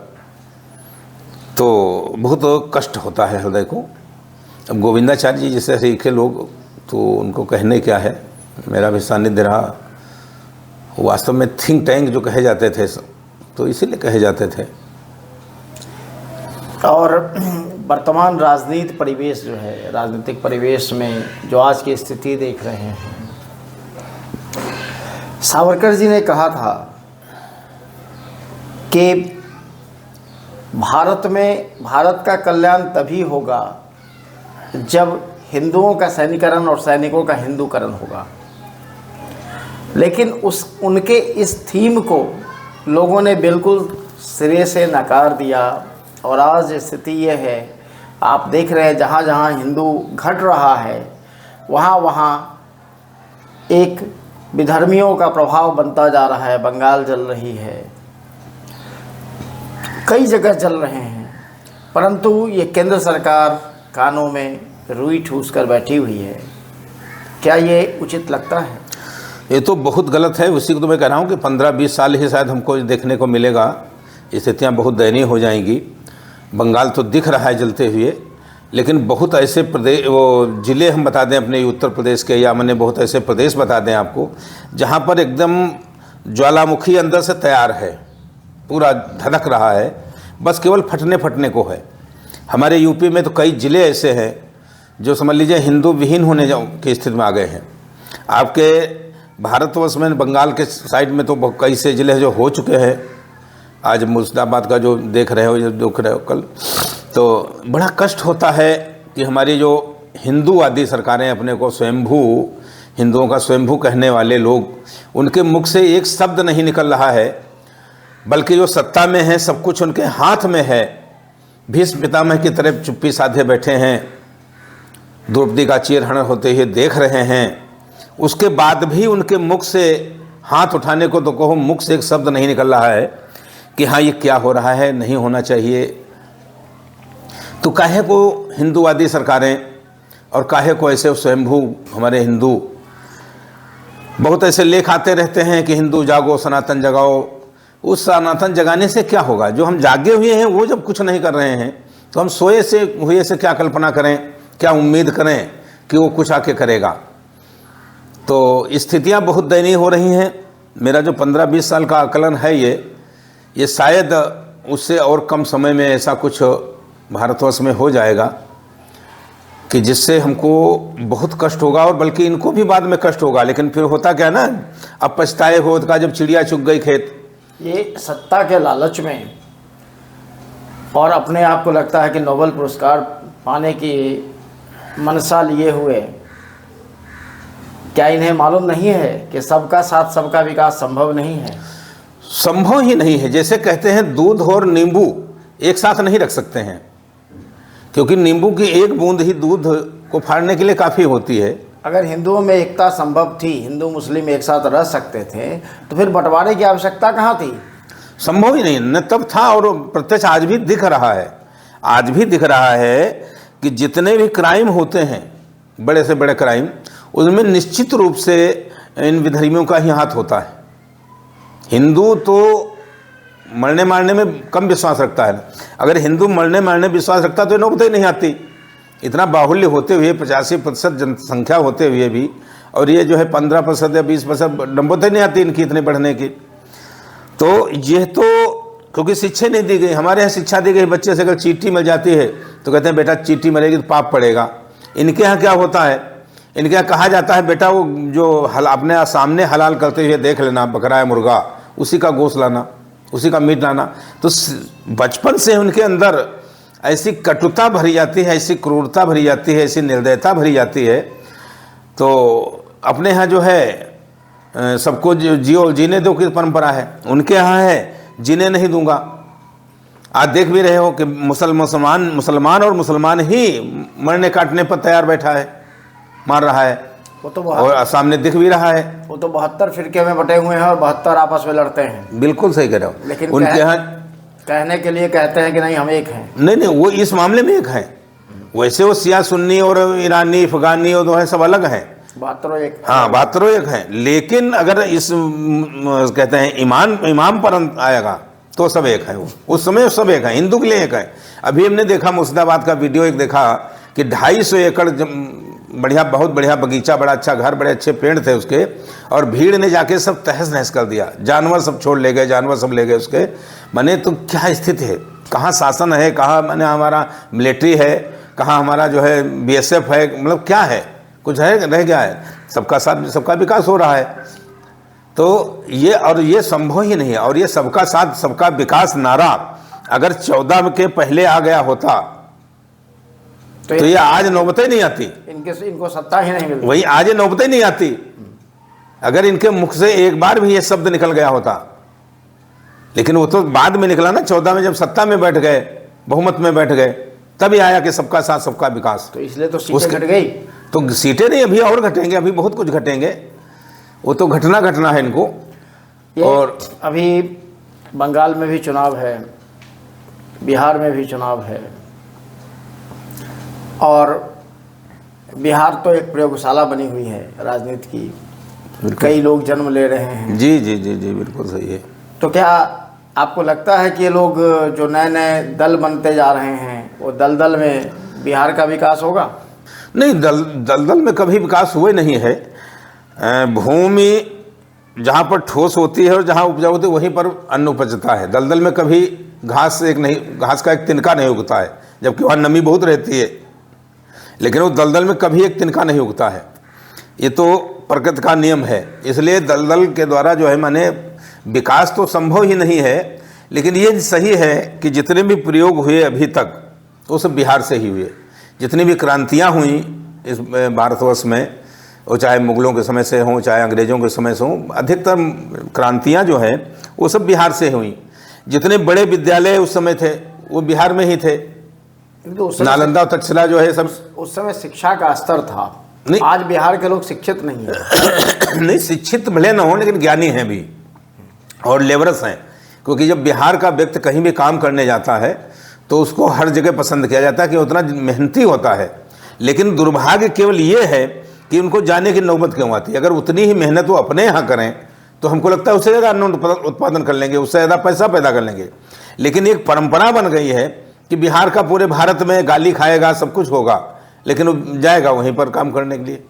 तो बहुत कष्ट होता है हृदय को। अब गोविंदाचार्य जी जैसे सीखे लोग तो उनको कहने क्या है, मेरा भी सानिध्य रहा। वास्तव में थिंक टैंक जो कहे जाते थे तो इसीलिए कहे जाते थे। और वर्तमान राजनीतिक परिवेश जो है, राजनीतिक परिवेश में जो आज की स्थिति देख रहे हैं, सावरकर जी ने कहा था कि भारत का कल्याण तभी होगा जब हिंदुओं का सैनिकरण और सैनिकों का हिंदूकरण होगा। लेकिन उनके इस थीम को लोगों ने बिल्कुल सिरे से नकार दिया और आज स्थिति ये है, आप देख रहे हैं जहाँ जहाँ हिंदू घट रहा है वहाँ वहाँ एक विधर्मियों का प्रभाव बनता जा रहा है। बंगाल जल रही है, कई जगह जल रहे हैं, परंतु ये केंद्र सरकार कानों में रुई ठूस कर बैठी हुई है। क्या ये उचित लगता है? ये तो बहुत गलत है। उसी को तो मैं कह रहा हूँ कि 15-20 साल ही शायद हमको देखने को मिलेगा। स्थितियाँ बहुत दयनीय हो जाएंगी। बंगाल तो दिख रहा है जलते हुए, लेकिन बहुत ऐसे प्रदेश, वो ज़िले हम बता दें अपने उत्तर प्रदेश के, या मैंने बहुत ऐसे प्रदेश बता दें आपको जहाँ पर एकदम ज्वालामुखी अंदर से तैयार है, पूरा धधक रहा है, बस केवल फटने को है। हमारे यूपी में तो कई ज़िले ऐसे हैं जो समझ लीजिए हिंदू विहीन होने की स्थिति में आ गए हैं। आपके भारतवर्ष में बंगाल के साइड में तो कई से ज़िले जो हो चुके हैं। आज मुर्शिदाबाद का जो देख रहे हो, जो देख रहे हो कल, तो बड़ा कष्ट होता है कि हमारी जो हिंदूवादी सरकारें, अपने को स्वयंभू हिंदुओं का स्वयंभू कहने वाले लोग, उनके मुख से एक शब्द नहीं निकल रहा है, बल्कि जो सत्ता में है सब कुछ उनके हाथ में है। भीष्म पितामह की तरह चुप्पी साधे बैठे हैं, द्रौपदी का चीरहरण होते हुए देख रहे हैं। उसके बाद भी उनके मुख से हाथ उठाने को तो कहो, मुख से एक शब्द नहीं निकल रहा है कि हाँ ये क्या हो रहा है, नहीं होना चाहिए। तो काहे को हिंदूवादी सरकारें और काहे को ऐसे स्वयंभू हमारे हिंदू बहुत ऐसे लेख आते रहते हैं कि हिंदू जागो, सनातन जगाओ। उस सनातन जगाने से क्या होगा? जो हम जागे हुए हैं वो जब कुछ नहीं कर रहे हैं तो हम सोए से हुए से क्या कल्पना करें, क्या उम्मीद करें कि वो कुछ आके करेगा? तो स्थितियां बहुत दयनीय हो रही हैं। मेरा जो 15-20 साल का आकलन है ये शायद उससे और कम समय में ऐसा कुछ भारतवर्ष में हो जाएगा कि जिससे हमको बहुत कष्ट होगा, और बल्कि इनको भी बाद में कष्ट होगा। लेकिन फिर होता क्या ना, अब पछताए हो का जब चिड़िया चुग गई खेत। ये सत्ता के लालच में और अपने आप को लगता है कि नोबेल पुरस्कार पाने की मनसा लिए हुए, क्या इन्हें मालूम नहीं है कि सबका साथ सबका विकास संभव नहीं है? संभव ही नहीं है। जैसे कहते हैं दूध और नींबू एक साथ नहीं रख सकते हैं। क्योंकि नींबू की एक बूंद ही दूध को फाड़ने के लिए काफ़ी होती है। अगर हिंदुओं में एकता संभव थी, हिंदू मुस्लिम एक साथ रह सकते थे, तो फिर बंटवारे की आवश्यकता कहाँ थी? संभव ही नहीं, न तब था और प्रत्यक्ष आज भी दिख रहा है। आज भी दिख रहा है कि जितने भी क्राइम होते हैं, बड़े से बड़े क्राइम, उसमें निश्चित रूप से इन विधर्मियों का ही हाथ होता है। हिंदू तो मरने मारने में कम विश्वास रखता है। अगर हिंदू मरने मारने विश्वास रखता तो नौबत ही नहीं आती। इतना बाहुल्य होते हुए 85% जनसंख्या होते हुए भी, और ये जो है 15% या 20% नौबत ही नहीं आती इनकी इतने बढ़ने की। तो ये तो क्योंकि शिक्षा नहीं दी गई। हमारे यहाँ शिक्षा दी गई, बच्चे से अगर चींटी मिल जाती है तो कहते हैं बेटा चींटी मरेगी तो पाप पड़ेगा। इनके यहाँ क्या होता है, इनके यहाँ कहा जाता है बेटा वो जो अपने सामने हलाल करते हुए देख लेना, बकरा या मुर्गा, उसी का गोश्त लाना, उसी का मीट लाना। तो बचपन से उनके अंदर ऐसी कटुता भरी जाती है, ऐसी क्रूरता भरी जाती है, ऐसी निर्दयता भरी जाती है। तो अपने यहाँ जो है सबको जियो जीने दो की परंपरा है, उनके यहाँ है जीने नहीं दूंगा। आज देख भी रहे हो कि मुसलमान और मुसलमान ही मरने काटने पर तैयार बैठा है, मार रहा है, वो तो और सामने दिख भी रहा है। वो तो 72 फिरके में बटे हुए हैं और 72 आपस में लड़ते हैं। बिल्कुल सही कह रहे हो। लेकिन उनके यहाँ कहने के लिए कहते हैं कि नहीं हम एक हैं। नहीं, वो इस मामले में एक है। वैसे वो शिया सुन्नी और ईरानी अफगानी और जो है सब अलग हैं। 72 एक, हाँ 72 एक हैं। लेकिन अगर इस कहते हैं इमाम पर आएगा तो सब एक है। वो उस समय सब एक है, हिंदू के लिए एक है। अभी हमने देखा मुर्शिदाबाद का वीडियो एक देखा कि 250 एकड़ बढ़िया, बहुत बढ़िया बगीचा, बड़ा अच्छा घर, बड़े अच्छे पेड़ थे उसके, और भीड़ ने जाके सब तहस नहस कर दिया। जानवर सब छोड़ ले गए, जानवर सब ले गए उसके। माने तो क्या स्थिति है, कहाँ शासन है, कहाँ माने हमारा मिलिट्री है, कहाँ हमारा जो है BSF है, मतलब क्या है, कुछ है रह गया है। सबका साथ सबका विकास हो रहा है। तो ये संभव ही नहीं है। और ये सबका साथ सबका विकास नारा अगर 14 के पहले आ गया होता तो ये आज नौबत ही नहीं आती। इनको सत्ता ही नहीं मिलती। वही आज ये नौबत ही नहीं आती अगर इनके मुख से एक बार भी ये शब्द निकल गया होता। लेकिन वो तो बाद में निकला ना, 14 में जब सत्ता में बैठ गए, बहुमत में बैठ गए, तभी आया कि सबका साथ सबका विकास। तो इसलिए तो सीटें घट गई। तो सीटें नहीं, अभी और घटेंगे, अभी बहुत कुछ घटेंगे। वो तो घटना है इनको। और अभी बंगाल में भी चुनाव है, बिहार में भी चुनाव है, और बिहार तो एक प्रयोगशाला बनी हुई है राजनीति की। कई लोग जन्म ले रहे हैं। जी जी जी जी, बिल्कुल सही है। तो क्या आपको लगता है कि ये लोग जो नए नए दल बनते जा रहे हैं, वो दल में बिहार का विकास होगा? नहीं, दल में कभी विकास हुए नहीं है। भूमि जहाँ पर ठोस होती है और जहाँ उपजाऊ होती है वहीं पर अन्न उपजता है। दलदल में कभी घास का एक तिनका नहीं उगता है, जबकि वहाँ नमी बहुत रहती है। लेकिन वो दलदल में कभी एक तिनका नहीं उगता है। ये तो प्रकृति का नियम है। इसलिए दलदल के द्वारा जो है माने विकास तो संभव ही नहीं है। लेकिन ये सही है कि जितने भी प्रयोग हुए अभी तक वो सब बिहार से ही हुए। जितनी भी क्रांतियाँ हुई इस भारतवर्ष में, वो चाहे मुगलों के समय से हों चाहे अंग्रेज़ों के समय से हों, अधिकतर क्रांतियाँ जो हैं वो सब बिहार से हुई। जितने बड़े विद्यालय उस समय थे वो बिहार में ही थे। तो नालंदा और तक्षशिला जो है सब, उस समय शिक्षा का स्तर था। नहीं, आज बिहार के लोग शिक्षित नहीं है। नहीं, शिक्षित भले न हो लेकिन ज्ञानी हैं भी और लेबरस हैं। क्योंकि जब बिहार का व्यक्ति कहीं भी काम करने जाता है तो उसको हर जगह पसंद किया जाता है कि उतना मेहनती होता है। लेकिन दुर्भाग्य केवल ये है कि उनको जाने की नौबत क्यों आती है। अगर उतनी ही मेहनत वो अपने यहाँ करें तो हमको लगता है उससे ज़्यादा अन्न उत्पादन कर लेंगे, उससे ज़्यादा पैसा पैदा कर लेंगे। लेकिन एक परंपरा बन गई है कि बिहार का पूरे भारत में गाली खाएगा, सब कुछ होगा, लेकिन वो जाएगा वहीं पर काम करने के लिए।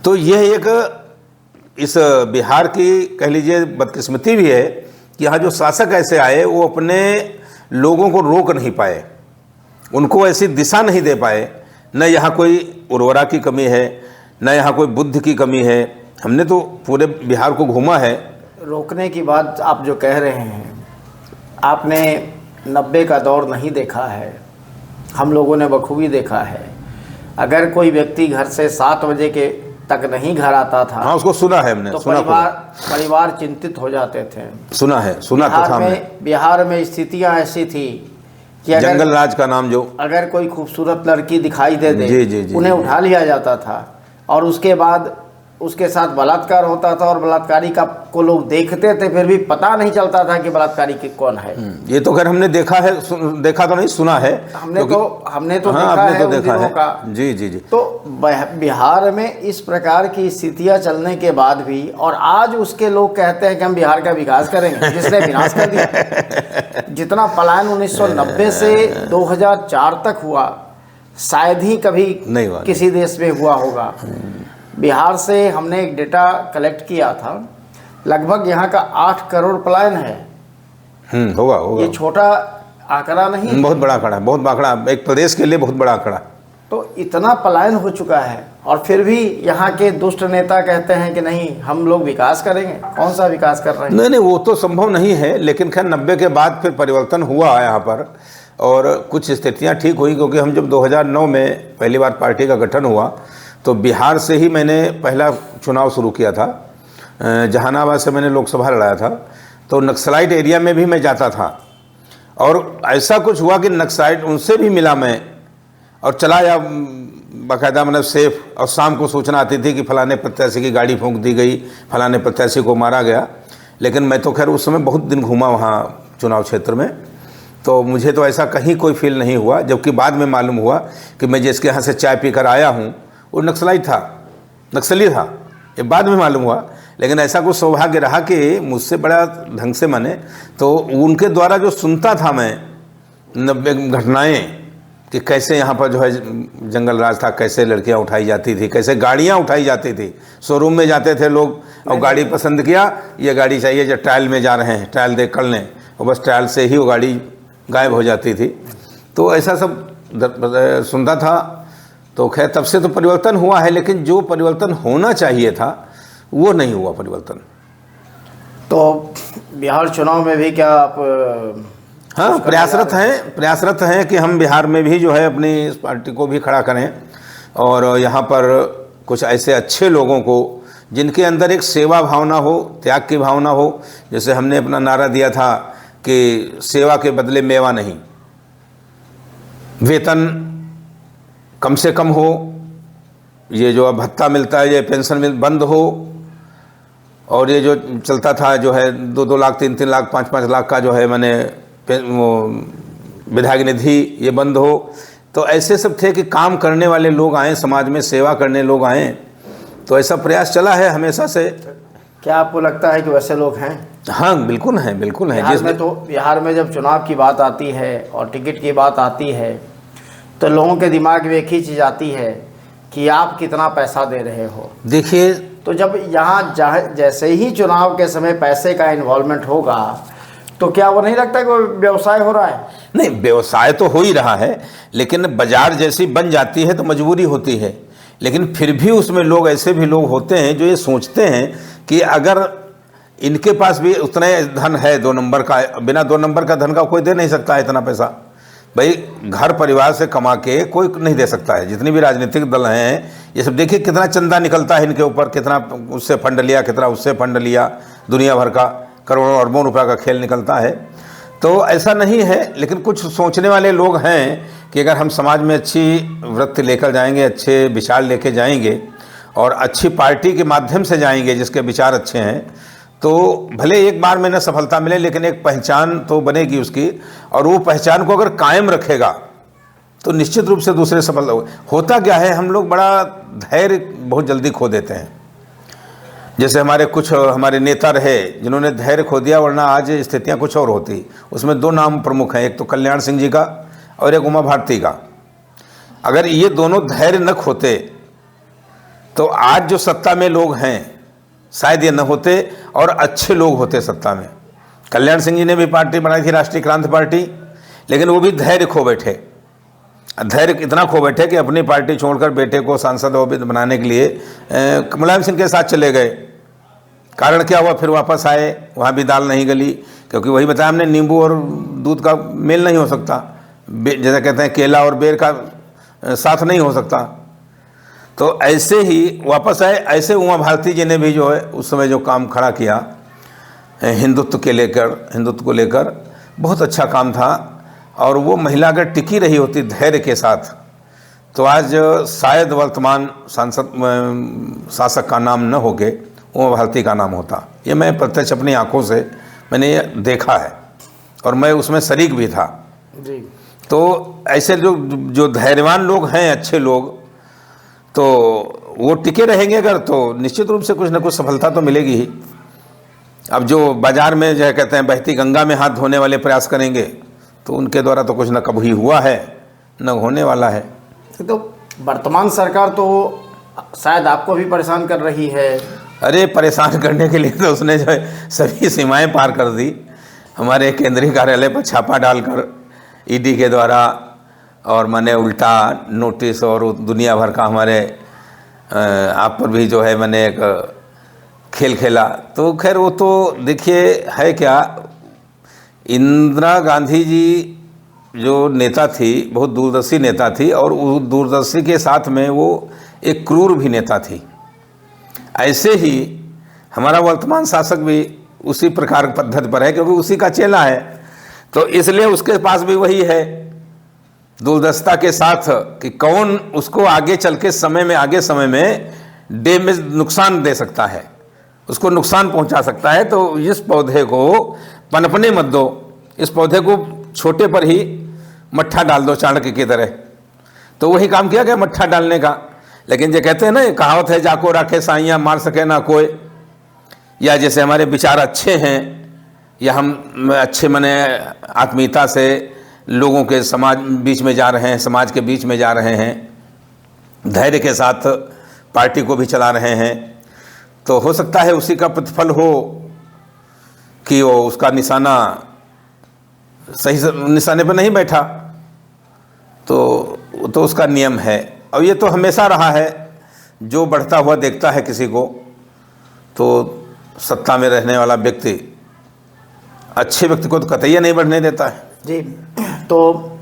तो यह एक इस बिहार की कह लीजिए बदकिस्मती भी है कि यहाँ जो शासक ऐसे आए वो अपने लोगों को रोक नहीं पाए, उनको ऐसी दिशा नहीं दे पाए। न यहाँ कोई उर्वरा की कमी है, न यहाँ कोई बुद्धि की कमी है। हमने तो पूरे बिहार को घूमा है। रोकने की बात आप जो कह रहे हैं, आपने 90 का दौर नहीं देखा है, हम लोगों ने बखूबी देखा है। अगर कोई व्यक्ति घर से 7 बजे के तक नहीं घर आता था, हाँ उसको सुना है हमने, तो सुना परिवार चिंतित हो जाते थे। सुना है, सुना था हमने। बिहार में स्थितियां ऐसी थी कि अगर जंगल राज का नाम जो, अगर कोई खूबसूरत लड़की दिखाई दे जी, जी, जी, उन्हें जी। उठा लिया जाता था और उसके बाद उसके साथ बलात्कार होता था और बलात्कारी का को लोग देखते थे, फिर भी पता नहीं चलता था कि बलात्कारी कौन है। ये तो खैर हमने देखा है, देखा तो नहीं, सुना है। हमने तो हाँ, देखा आपने है तो उन देखा दिनों है। का। जी जी जी। तो बिहार में इस प्रकार की स्थितियां चलने के बाद भी, और आज उसके लोग कहते हैं कि हम बिहार का विकास करेंगे, जिसने विनाश कर दिया। जितना पलायन 1990 से 2004 तक हुआ, शायद ही कभी नहीं हुआ, किसी देश में हुआ होगा। बिहार से हमने एक डेटा कलेक्ट किया था, लगभग यहाँ का 8 करोड़ पलायन है। होगा होगा। ये छोटा आंकड़ा नहीं, बहुत बड़ा आंकड़ा, बहुत आंकड़ा, एक प्रदेश के लिए बहुत बड़ा आंकड़ा। तो इतना पलायन हो चुका है और फिर भी यहाँ के दुष्ट नेता कहते हैं कि नहीं हम लोग विकास करेंगे। कौन सा विकास कर रहे हैं? नहीं नहीं, वो तो संभव नहीं है, लेकिन खैर 90 के बाद फिर परिवर्तन हुआ यहाँ पर और कुछ स्थितियाँ ठीक हुई, क्योंकि हम जब 2009 में पहली बार पार्टी का गठन हुआ तो बिहार से ही मैंने पहला चुनाव शुरू किया था। जहानाबाद से मैंने लोकसभा लड़ाया था, तो नक्सलाइट एरिया में भी मैं जाता था और ऐसा कुछ हुआ कि नक्सलाइट उनसे भी मिला मैं और चला या बाकायदा मतलब सेफ, और शाम को सूचना आती थी कि फलाने प्रत्याशी की गाड़ी फूंक दी गई, फलाने प्रत्याशी को मारा गया। लेकिन मैं तो खैर उस समय बहुत दिन घूमा वहाँ चुनाव क्षेत्र में, तो मुझे तो ऐसा कहीं कोई फील नहीं हुआ। जबकि बाद में मालूम हुआ कि मैं जिसके यहाँ से चाय पीकर आया हूँ वो नक्सली था, ये बाद में मालूम हुआ। लेकिन ऐसा कुछ सौभाग्य रहा कि मुझसे बड़ा ढंग से माने तो उनके द्वारा जो सुनता था मैं 90 घटनाएँ कि कैसे यहाँ पर जो है जंगल राज था, कैसे लड़कियाँ उठाई जाती थी, कैसे गाड़ियाँ उठाई जाती थी। शोरूम में जाते थे लोग और गाड़ी पसंद किया, ये गाड़ी चाहिए, जो ट्रायल में जा रहे हैं ट्रायल देख कर लें, और बस ट्रायल से ही वो गाड़ी गायब हो जाती थी। तो ऐसा सब सुनता था। तो खैर तब से तो परिवर्तन हुआ है, लेकिन जो परिवर्तन होना चाहिए था वो नहीं हुआ परिवर्तन। तो बिहार चुनाव में भी क्या आप हाँ, प्रयासरत हैं कि हम बिहार में भी जो है अपनी इस पार्टी को भी खड़ा करें और यहाँ पर कुछ ऐसे अच्छे लोगों को जिनके अंदर एक सेवा भावना हो, त्याग की भावना हो। जैसे हमने अपना नारा दिया था कि सेवा के बदले मेवा नहीं, वेतन कम से कम हो, ये जो अब भत्ता मिलता है, ये पेंशन बंद हो, और ये जो चलता था जो है 2-2 लाख 3-3 लाख 5-5 लाख का जो है मैंने विधायक निधि, ये बंद हो। तो ऐसे सब थे कि काम करने वाले लोग आएँ, समाज में सेवा करने लोग आएँ। तो ऐसा प्रयास चला है हमेशा से। क्या आपको लगता है कि वैसे लोग हैं? हाँ बिल्कुल हैं, बिल्कुल हैं। बिहार में जब चुनाव की बात आती है और टिकट की बात आती है तो लोगों के दिमाग में एक ही चीज़ आती है कि आप कितना पैसा दे रहे हो। देखिए, तो जब यहाँ जैसे ही चुनाव के समय पैसे का इन्वॉल्वमेंट होगा तो क्या वो नहीं लगता कि वो व्यवसाय हो रहा है? नहीं, व्यवसाय तो हो ही रहा है, लेकिन बाजार जैसी बन जाती है तो मजबूरी होती है। लेकिन फिर भी उसमें लोग ऐसे भी लोग होते हैं जो ये सोचते हैं कि अगर इनके पास भी उतना धन है 2 नंबर का, बिना 2 नंबर का धन का कोई दे नहीं सकता है इतना पैसा। भाई घर परिवार से कमा के कोई नहीं दे सकता है। जितनी भी राजनीतिक दल हैं ये सब देखिए कितना चंदा निकलता है इनके ऊपर, कितना उससे फंड लिया, कितना उससे फंड लिया, दुनिया भर का करोड़ों अरबों रुपया का खेल निकलता है। तो ऐसा नहीं है, लेकिन कुछ सोचने वाले लोग हैं कि अगर हम समाज में अच्छी वृत्ति लेकर जाएंगे, अच्छे विचार लेके जाएंगे और अच्छी पार्टी के माध्यम से जाएंगे जिसके विचार अच्छे हैं, तो भले एक बार में न सफलता मिले लेकिन एक पहचान तो बनेगी उसकी, और वो पहचान को अगर कायम रखेगा तो निश्चित रूप से दूसरे सफल होता क्या है, हम लोग बड़ा धैर्य बहुत जल्दी खो देते हैं। जैसे हमारे नेता रहे जिन्होंने धैर्य खो दिया, वरना आज स्थितियां कुछ और होती। उसमें 2 नाम प्रमुख हैं, एक तो कल्याण सिंह जी का और एक उमा भारती का। अगर ये दोनों धैर्य न खोते तो आज जो सत्ता में लोग हैं शायद ये न होते और अच्छे लोग होते सत्ता में। कल्याण सिंह जी ने भी पार्टी बनाई थी, राष्ट्रीय क्रांति पार्टी, लेकिन वो भी धैर्य खो बैठे। धैर्य इतना खो बैठे कि अपनी पार्टी छोड़कर बेटे को सांसद बनाने के लिए मुलायम सिंह के साथ चले गए। कारण क्या हुआ, फिर वापस आए, वहाँ भी दाल नहीं गली, क्योंकि वही बताया हमने, नींबू और दूध का मेल नहीं हो सकता, जैसे कहते हैं केला और बेर का साथ नहीं हो सकता। तो ऐसे ही वापस आए। ऐसे उमा भारती जी ने भी जो है उस समय जो काम खड़ा किया हिंदुत्व को लेकर बहुत अच्छा काम था। और वो महिला अगर टिकी रही होती धैर्य के साथ, तो आज शायद वर्तमान शासक का नाम न होके उमा भारती का नाम होता। ये मैं प्रत्यक्ष अपनी आंखों से मैंने ये देखा है और मैं उसमें शरीक भी था जी। तो ऐसे जो धैर्यवान लोग हैं, अच्छे लोग, तो वो टिके रहेंगे अगर, तो निश्चित रूप से कुछ ना कुछ सफलता तो मिलेगी ही। अब जो बाजार में जो कहते हैं बहती गंगा में हाथ धोने वाले प्रयास करेंगे, तो उनके द्वारा तो कुछ न कभी हुआ है न होने वाला है। तो वर्तमान सरकार तो शायद आपको भी परेशान कर रही है। अरे परेशान करने के लिए तो उसने जो है सभी सीमाएं पार कर दी। हमारे केंद्रीय कार्यालय पर छापा डालकर ईडी के द्वारा, और मैंने उल्टा नोटिस और दुनिया भर का हमारे आप पर भी जो है मैंने एक खेल खेला। तो खैर वो तो देखिए है क्या, इंदिरा गांधी जी जो नेता थी बहुत दूरदर्शी नेता थी, और उस दूरदर्शी के साथ में वो एक क्रूर भी नेता थी। ऐसे ही हमारा वर्तमान शासक भी उसी प्रकार की पद्धति पर है, क्योंकि उसी का चेला है, तो इसलिए उसके पास भी वही है दूरदर्शिता के साथ कि कौन उसको आगे चल के आगे समय में डैमेज नुकसान दे सकता है, उसको नुकसान पहुंचा सकता है। तो इस पौधे को पनपने मत दो, इस पौधे को छोटे पर ही मट्ठा डाल दो चाणक्य की तरह। तो वही काम किया गया मट्ठा डालने का। लेकिन जो कहते हैं ना, कहावत है, जाको रखे साइयाँ मार सके ना कोई, या जैसे हमारे विचार अच्छे हैं या हम अच्छे मने आत्मीयता से लोगों के समाज बीच में जा रहे हैं, समाज के बीच में जा रहे हैं, धैर्य के साथ पार्टी को भी चला रहे हैं, तो हो सकता है उसी का प्रतिफल हो कि वो उसका निशाना सही निशाने पर नहीं बैठा। तो उसका नियम है, और ये तो हमेशा रहा है। जो बढ़ता हुआ देखता है किसी को, तो सत्ता में रहने वाला व्यक्ति अच्छे व्यक्ति को तो कतई नहीं बढ़ने देता है। जी, तो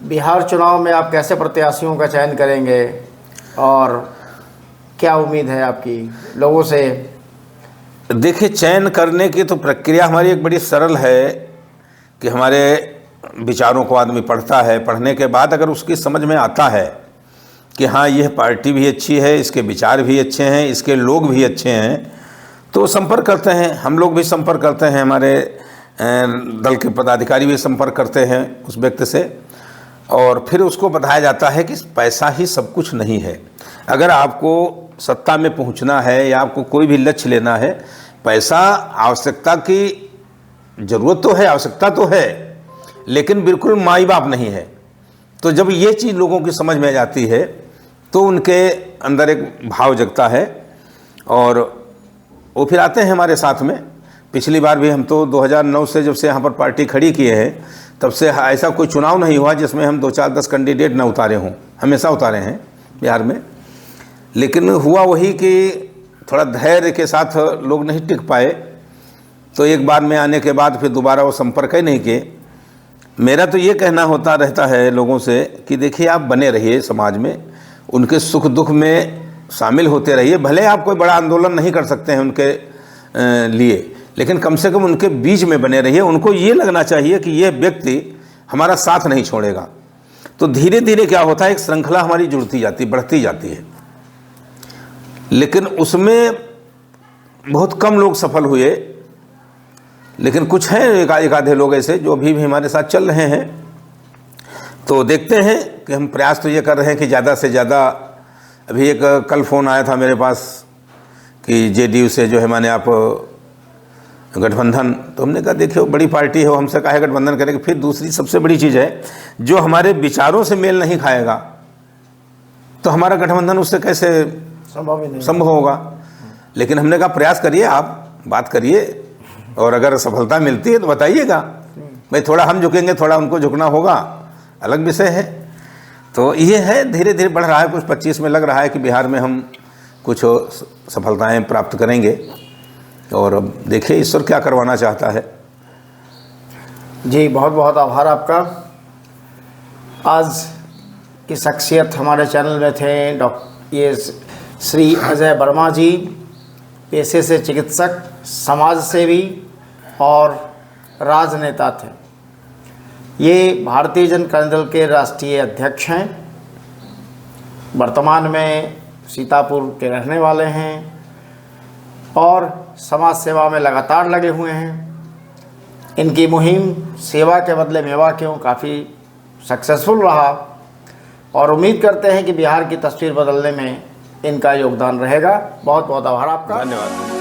बिहार चुनाव में आप कैसे प्रत्याशियों का चयन करेंगे और क्या उम्मीद है आपकी लोगों से? देखिए, चयन करने की तो प्रक्रिया हमारी एक बड़ी सरल है कि हमारे विचारों को आदमी पढ़ता है, पढ़ने के बाद अगर उसकी समझ में आता है कि हाँ यह पार्टी भी अच्छी है, इसके विचार भी अच्छे हैं, इसके लोग भी अच्छे हैं, तो संपर्क करते हैं। हम लोग भी संपर्क करते हैं, हमारे दल के पदाधिकारी भी संपर्क करते हैं उस व्यक्ति से, और फिर उसको बताया जाता है कि पैसा ही सब कुछ नहीं है। अगर आपको सत्ता में पहुंचना है या आपको कोई भी लक्ष्य लेना है, पैसा आवश्यकता की ज़रूरत तो है, आवश्यकता तो है, लेकिन बिल्कुल माई बाप नहीं है। तो जब ये चीज़ लोगों की समझ में जाती है तो उनके अंदर एक भाव जगता है, और वो फिर आते हैं हमारे साथ में। पिछली बार भी हम तो 2009 से जब से यहाँ पर पार्टी खड़ी किए हैं, तब से ऐसा कोई चुनाव नहीं हुआ जिसमें हम 2, 4, 10 कैंडिडेट न उतारे हों, हमेशा उतारे हैं बिहार में। लेकिन हुआ वही कि थोड़ा धैर्य के साथ लोग नहीं टिक पाए, तो एक बार में आने के बाद फिर दोबारा वो संपर्क ही नहीं किए। मेरा तो ये कहना होता रहता है लोगों से कि देखिए, आप बने रहिए समाज में, उनके सुख दुख में शामिल होते रहिए। भले आप कोई बड़ा आंदोलन नहीं कर सकते हैं उनके लिए, लेकिन कम से कम उनके बीच में बने रहिए। उनको ये लगना चाहिए कि ये व्यक्ति हमारा साथ नहीं छोड़ेगा। तो धीरे धीरे क्या होता है, एक श्रृंखला हमारी जुड़ती जाती, बढ़ती जाती है। लेकिन उसमें बहुत कम लोग सफल हुए, लेकिन कुछ हैं एक आधे लोग ऐसे जो अभी भी हमारे साथ चल रहे हैं। तो देखते हैं कि हम प्रयास तो ये कर रहे हैं कि ज़्यादा से ज़्यादा। अभी एक कल फ़ोन आया था मेरे पास कि जेडीयू से जो है माने आप गठबंधन, तो हमने कहा देखिए बड़ी पार्टी है, हमसे काहे गठबंधन करेंगे। फिर दूसरी सबसे बड़ी चीज़ है, जो हमारे विचारों से मेल नहीं खाएगा तो हमारा गठबंधन उससे कैसे संभव होगा। लेकिन हमने कहा प्रयास करिए, आप बात करिए, और अगर सफलता मिलती है तो बताइएगा। भाई थोड़ा हम झुकेंगे, थोड़ा उनको झुकना होगा, अलग विषय है। तो ये है, धीरे धीरे बढ़ रहा है। कुछ 25 में लग रहा है कि बिहार में हम कुछ सफलताएं प्राप्त करेंगे, और अब देखिए ईश्वर क्या करवाना चाहता है। जी, बहुत बहुत आभार आपका। आज की शख्सियत हमारे चैनल में थे ये श्री अजय वर्मा जी, पेशे से चिकित्सक, समाज सेवी और राजनेता थे। ये भारतीय जनता दल के राष्ट्रीय अध्यक्ष हैं, वर्तमान में सीतापुर के रहने वाले हैं और समाज सेवा में लगातार लगे हुए हैं। इनकी मुहिम सेवा के बदले मेवा क्यों काफ़ी सक्सेसफुल रहा और उम्मीद करते हैं कि बिहार की तस्वीर बदलने में इनका योगदान रहेगा। बहुत बहुत आभार आपका। धन्यवाद।